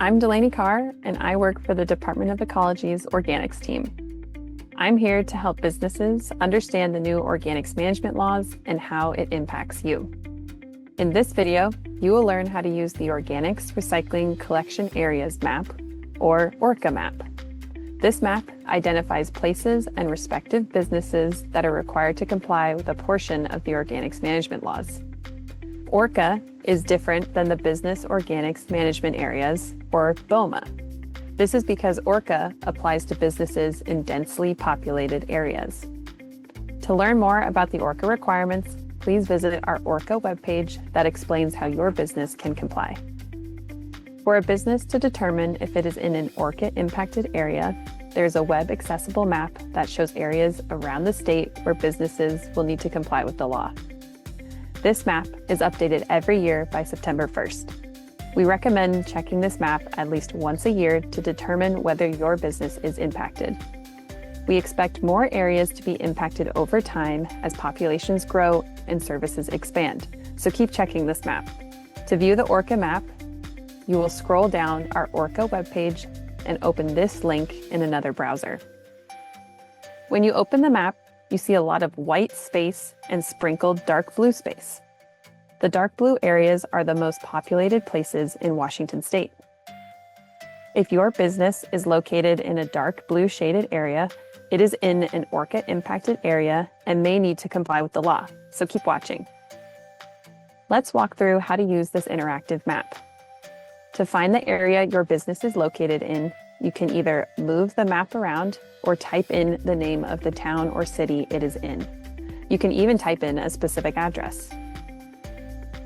I'm Delaney Carr, and I work for the Department of Ecology's Organics team. I'm here to help businesses understand the new organics management laws and how it impacts you. In this video, you will learn how to use the Organics Recycling Collection Areas Map, or ORCA Map. This map identifies places and respective businesses that are required to comply with a portion of the organics management laws. ORCA is different than the Business Organics Management Areas, or BOMA. This is because ORCA applies to businesses in densely populated areas. To learn more about the ORCA requirements, please visit our ORCA webpage that explains how your business can comply. For a business to determine if it is in an ORCA-impacted area, there's a web-accessible map that shows areas around the state where businesses will need to comply with the law. This map is updated every year by September 1st. We recommend checking this map at least once a year to determine whether your business is impacted. We expect more areas to be impacted over time as populations grow and services expand, so keep checking this map. To view the ORCA map, you will scroll down our ORCA webpage and open this link in another browser. When you open the map, you see a lot of white space and sprinkled dark blue space. The dark blue areas are the most populated places in Washington state. If your business is located in a dark blue shaded area, it is in an ORCA impacted area and may need to comply with the law, so keep watching. Let's walk through how to use this interactive map. To find the area your business is located in, you can either move the map around or type in the name of the town or city it is in. You can even type in a specific address.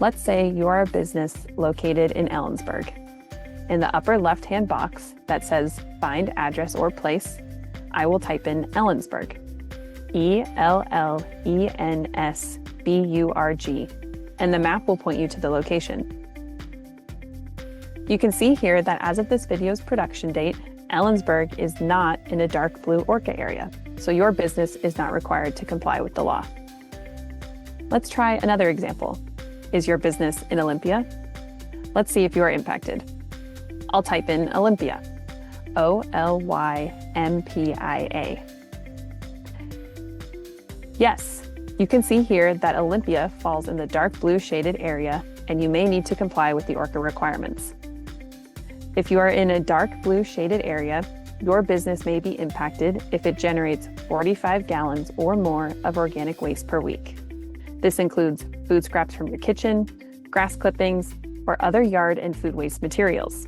Let's say you are a business located in Ellensburg. In the upper left-hand box that says Find Address or Place, I will type in Ellensburg, ELLENSBURG, and the map will point you to the location. You can see here that as of this video's production date, Ellensburg is not in a dark blue ORCA area, so your business is not required to comply with the law. Let's try another example. Is your business in Olympia? Let's see if you are impacted. I'll type in Olympia, OLYMPIA. Yes, you can see here that Olympia falls in the dark blue shaded area, and you may need to comply with the ORCA requirements. If you are in a dark blue shaded area, your business may be impacted if it generates 45 gallons or more of organic waste per week. This includes food scraps from your kitchen, grass clippings, or other yard and food waste materials.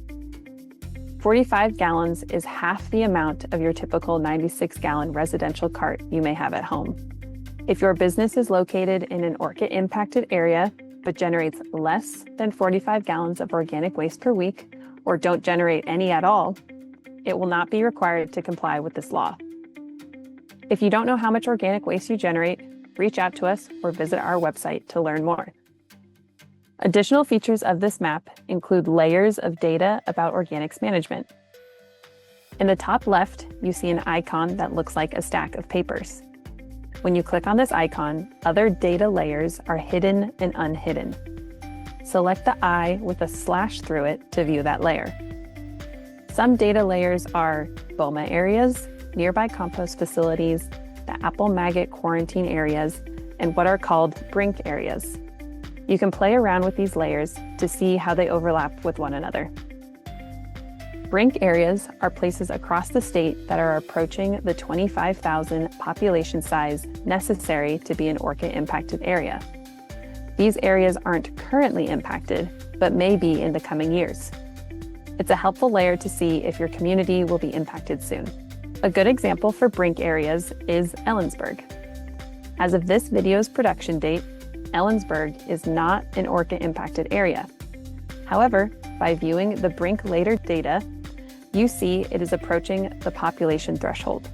45 gallons is half the amount of your typical 96-gallon residential cart you may have at home. If your business is located in an ORCA-impacted area but generates less than 45 gallons of organic waste per week, or don't generate any at all, it will not be required to comply with this law. If you don't know how much organic waste you generate, reach out to us or visit our website to learn more. Additional features of this map include layers of data about organics management. In the top left, you see an icon that looks like a stack of papers. When you click on this icon, other data layers are hidden and unhidden. Select the eye with a slash through it to view that layer. Some data layers are BOMA areas, nearby compost facilities, the apple maggot quarantine areas, and what are called brink areas. You can play around with these layers to see how they overlap with one another. Brink areas are places across the state that are approaching the 25,000 population size necessary to be an ORCA-impacted area. These areas aren't currently impacted, but may be in the coming years. It's a helpful layer to see if your community will be impacted soon. A good example for brink areas is Ellensburg. As of this video's production date, Ellensburg is not an ORCA-impacted area. However, by viewing the brink later data, you see it is approaching the population threshold.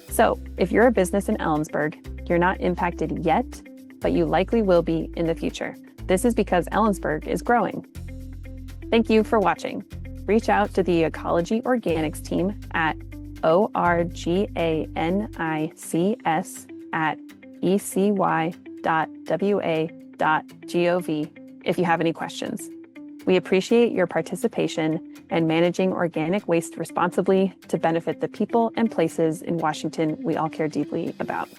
So, if you're a business in Ellensburg, you're not impacted yet, but you likely will be in the future. This is because Ellensburg is growing. Thank you for watching. Reach out to the Ecology Organics team at organics@ecy.wa.gov if you have any questions. We appreciate your participation in managing organic waste responsibly to benefit the people and places in Washington we all care deeply about.